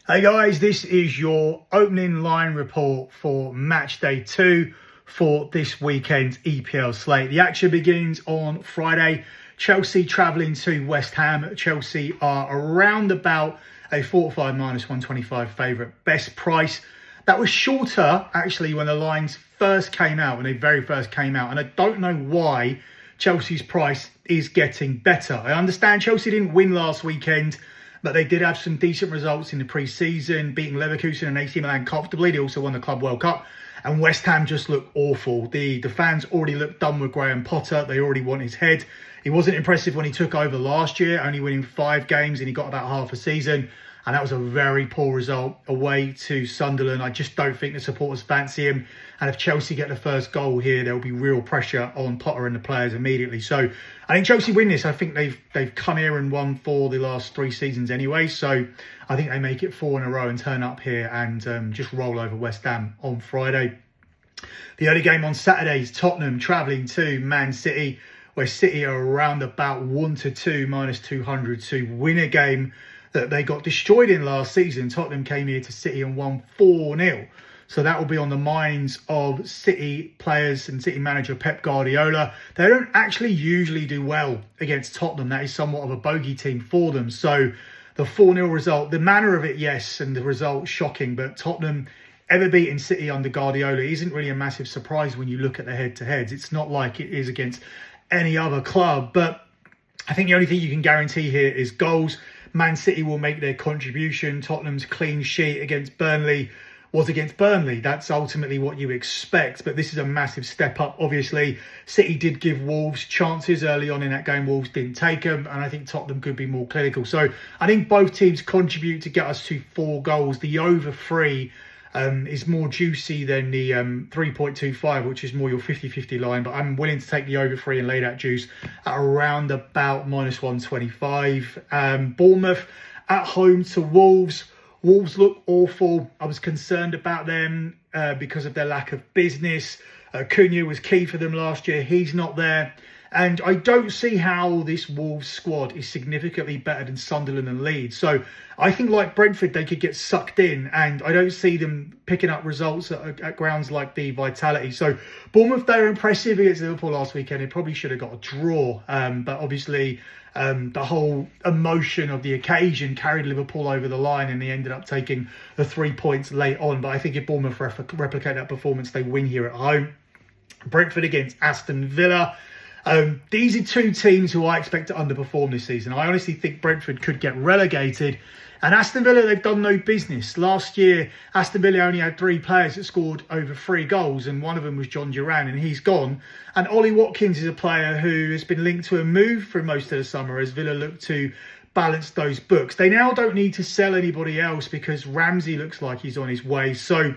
Hey guys, this is your opening line report for match day 2 for this weekend's EPL slate. The action begins on Friday. Chelsea travelling to West Ham. Chelsea are around about a 45 minus 125 favourite. Best price. That was shorter actually when the lines first came out, when they very first came out. And I don't know why Chelsea's price is getting better. I understand Chelsea didn't win last weekend, but they did have some decent results in the pre-season, beating Leverkusen and AC Milan comfortably. They also won the Club World Cup. And West Ham just looked awful. The fans already looked done with Graham Potter. They already want his head. He wasn't impressive when he took over last year, only winning 5 games, and he got about half a season. And that was a very poor result away to Sunderland. I just don't think the supporters fancy him. And if Chelsea get the first goal here, there will be real pressure on Potter and the players immediately. So I think Chelsea win this. I think they've come here and won 4 the last 3 seasons anyway. So I think they make it 4 in a row and turn up here and just roll over West Ham on Friday. The early game on Saturday is Tottenham travelling to Man City, where City are around about 1-2 minus 200 to win a game that they got destroyed in last season. Tottenham came here to City and won 4-0. So that will be on the minds of City players and City manager Pep Guardiola. They don't actually usually do well against Tottenham. That is somewhat of a bogey team for them. So the 4-0 result, the manner of it, yes, and the result, shocking. But Tottenham ever beating City under Guardiola isn't really a massive surprise when you look at the head-to-heads. It's not like it is against any other club. But I think the only thing you can guarantee here is goals. Man City will make their contribution. Tottenham's clean sheet against Burnley was against Burnley. That's ultimately what you expect. But this is a massive step up, obviously. City did give Wolves chances early on in that game. Wolves didn't take them. And I think Tottenham could be more clinical. So I think both teams contribute to get us to 4 goals. The over 3 is more juicy than the 3.25, which is more your 50-50 line. But I'm willing to take the over 3 and lay that juice at around about minus 125. Bournemouth at home to Wolves. Wolves look awful. I was concerned about them because of their lack of business. Cunha was key for them last year. He's not there. And I don't see how this Wolves squad is significantly better than Sunderland and Leeds. So I think like Brentford, they could get sucked in. And I don't see them picking up results at grounds like the Vitality. So Bournemouth, they were impressive against Liverpool last weekend. They probably should have got a draw. But obviously the whole emotion of the occasion carried Liverpool over the line. And they ended up taking the 3 points late on. But I think if Bournemouth replicate that performance, they win here at home. Brentford against Aston Villa. These are 2 teams who I expect to underperform this season. I honestly think Brentford could get relegated. And Aston Villa, they've done no business. Last year, Aston Villa only had 3 players that scored over 3 goals. And one of them was John Duran, and he's gone. And Ollie Watkins is a player who has been linked to a move for most of the summer as Villa look to balance those books. They now don't need to sell anybody else because Ramsey looks like he's on his way. So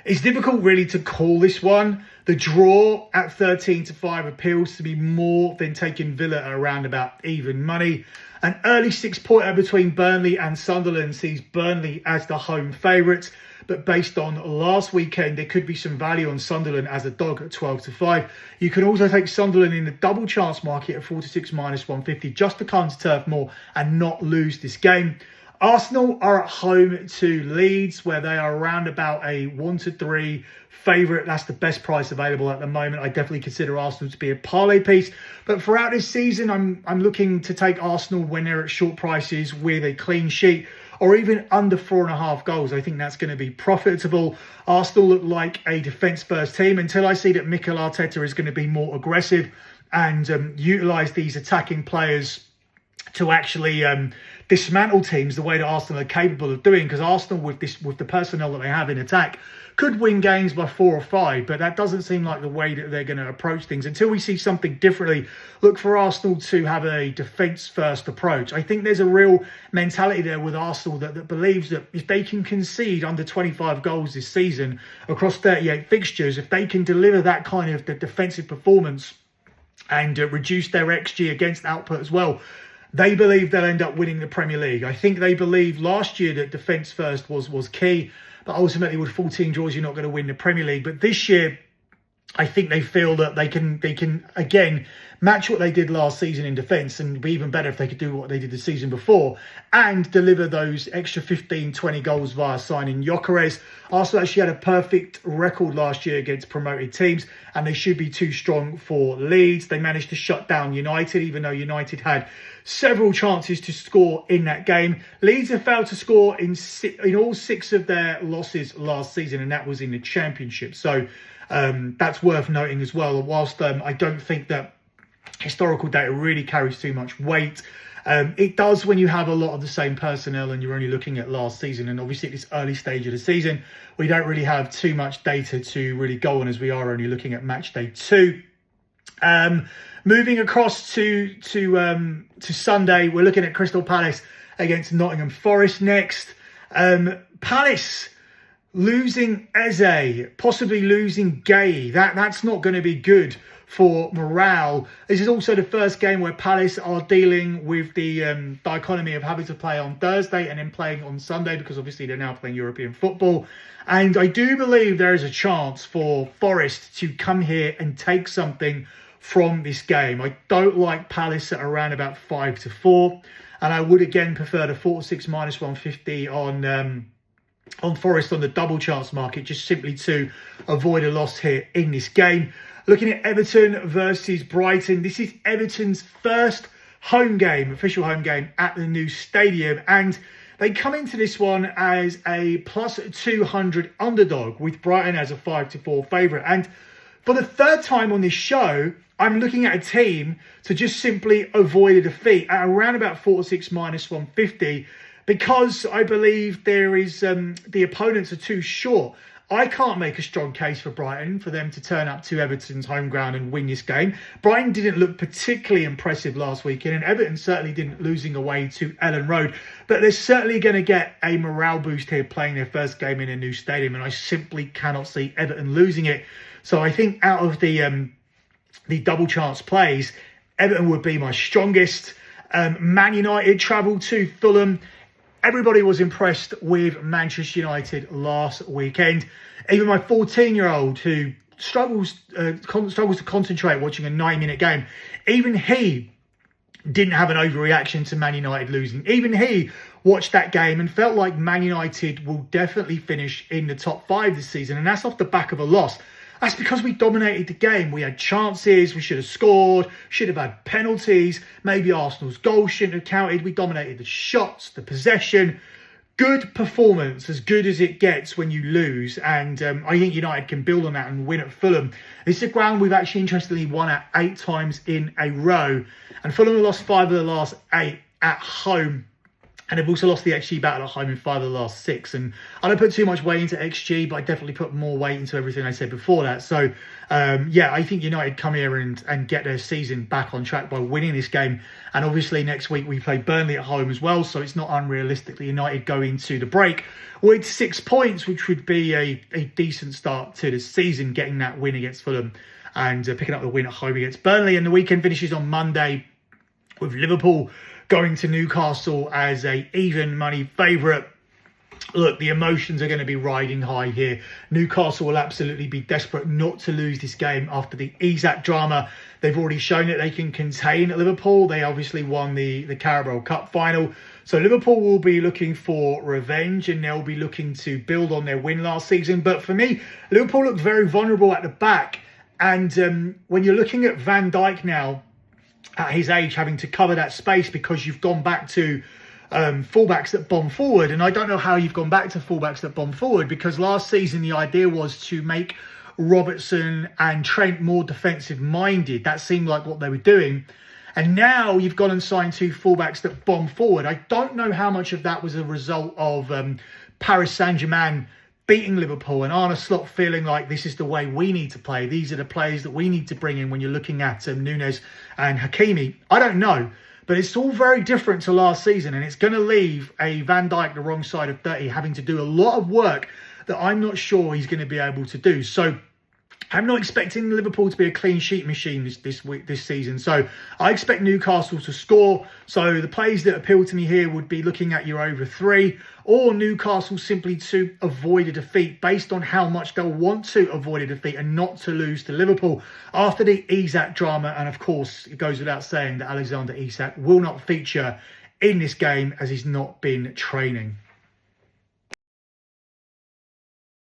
it's difficult really to call this one. The draw at 13-5 appeals to me more than taking Villa at around about even money. An early 6-pointer between Burnley and Sunderland sees Burnley as the home favourites. But based on last weekend, there could be some value on Sunderland as a dog at 12-5. You can also take Sunderland in the double chance market at 4-6 minus 150 just to come to turf more and not lose this game. Arsenal are at home to Leeds, where they are around about a 1-3 favourite. That's the best price available at the moment. I definitely consider Arsenal to be a parlay piece. But throughout this season, I'm looking to take Arsenal when they're at short prices with a clean sheet or even under 4.5 goals. I think that's going to be profitable. Arsenal look like a defence-first team until I see that Mikel Arteta is going to be more aggressive and utilise these attacking players to actually dismantle teams the way that Arsenal are capable of doing. Because Arsenal, with the personnel that they have in attack, could win games by 4 or 5, but that doesn't seem like the way that they're going to approach things. Until we see something differently, look for Arsenal to have a defence-first approach. I think there's a real mentality there with Arsenal that believes that if they can concede under 25 goals this season across 38 fixtures, if they can deliver that kind of the defensive performance and reduce their XG against output as well, they believe they'll end up winning the Premier League. I think they believe last year that defence first was key, but ultimately with 14 draws, you're not going to win the Premier League. But this year, I think they feel that they can again match what they did last season in defence, and be even better if they could do what they did the season before and deliver those extra 15, 20 goals via signing Gyökeres. Arsenal actually had a perfect record last year against promoted teams, and they should be too strong for Leeds. They managed to shut down United, even though United had several chances to score in that game. Leeds have failed to score in all 6 of their losses last season, and that was in the Championship. So that's worth noting as well. Whilst I don't think that historical data really carries too much weight, it does when you have a lot of the same personnel and you're only looking at last season. And obviously at this early stage of the season, we don't really have too much data to really go on, as we are only looking at match day 2. Moving across to Sunday, we're looking at Crystal Palace against Nottingham Forest next. Palace losing Eze, possibly losing Gay. That's not going to be good for morale. This is also the first game where Palace are dealing with the dichotomy of having to play on Thursday and then playing on Sunday, because obviously they're now playing European football. And I do believe there is a chance for Forest to come here and take something from this game. I don't like Palace at around about 5-4, and I would again prefer the 4-6 minus 150 on Forest on the double chance market, just simply to avoid a loss here in this game. Looking at Everton versus Brighton, this is Everton's first home game, official home game at the new stadium, and they come into this one as a plus 200 underdog, with Brighton as a 5-4 favourite. And for the third time on this show, I'm looking at a team to just simply avoid a defeat at around about 4-6 minus 150, because I believe there is the opponents are too short. I can't make a strong case for Brighton for them to turn up to Everton's home ground and win this game. Brighton didn't look particularly impressive last weekend, and Everton certainly didn't, losing away to Ellen Road. But they're certainly going to get a morale boost here playing their first game in a new stadium, and I simply cannot see Everton losing it. So I think out of the double chance plays, Everton would be my strongest. Man United travel to Fulham. Everybody was impressed with Manchester United last weekend. Even my 14-year-old, who struggles to concentrate watching a 90-minute game, even he didn't have an overreaction to Man United losing. Even he watched that game and felt like Man United will definitely finish in the top 5 this season. And that's off the back of a loss. That's because we dominated the game. We had chances, we should have scored, should have had penalties. Maybe Arsenal's goal shouldn't have counted. We dominated the shots, the possession. Good performance, as good as it gets when you lose. And I think United can build on that and win at Fulham. This is a ground we've actually interestingly won at 8 times in a row. And Fulham have lost 5 of the last 8 at home. And they've also lost the XG battle at home in 5 of the last 6. And I don't put too much weight into XG, but I definitely put more weight into everything I said before that. So, yeah, I think United come here and get their season back on track by winning this game. And obviously next week we play Burnley at home as well. So it's not unrealistic that United go into the break with 6 points, which would be a decent start to the season, getting that win against Fulham and picking up the win at home against Burnley. And the weekend finishes on Monday with Liverpool going to Newcastle as a even money favourite. Look, the emotions are going to be riding high here. Newcastle will absolutely be desperate not to lose this game after the Isak drama. They've already shown that they can contain Liverpool. They obviously won the Carabao Cup final. So Liverpool will be looking for revenge, and they'll be looking to build on their win last season. But for me, Liverpool look very vulnerable at the back. And when you're looking at Van Dijk now, at his age, having to cover that space because you've gone back to fullbacks that bomb forward. And I don't know how you've gone back to fullbacks that bomb forward, because last season the idea was to make Robertson and Trent more defensive minded. That seemed like what they were doing. And now you've gone and signed 2 fullbacks that bomb forward. I don't know how much of that was a result of Paris Saint-Germain beating Liverpool and Arne Slot feeling like this is the way we need to play. These are the players that we need to bring in when you're looking at Núñez and Hakimi. I don't know, but it's all very different to last season, and it's going to leave a Van Dijk the wrong side of 30 having to do a lot of work that I'm not sure he's going to be able to do. So I'm not expecting Liverpool to be a clean sheet machine this season. So I expect Newcastle to score. So the plays that appeal to me here would be looking at your over 3, or Newcastle simply to avoid a defeat based on how much they'll want to avoid a defeat and not to lose to Liverpool after the Isak drama. And of course, it goes without saying that Alexander Isak will not feature in this game as he's not been training.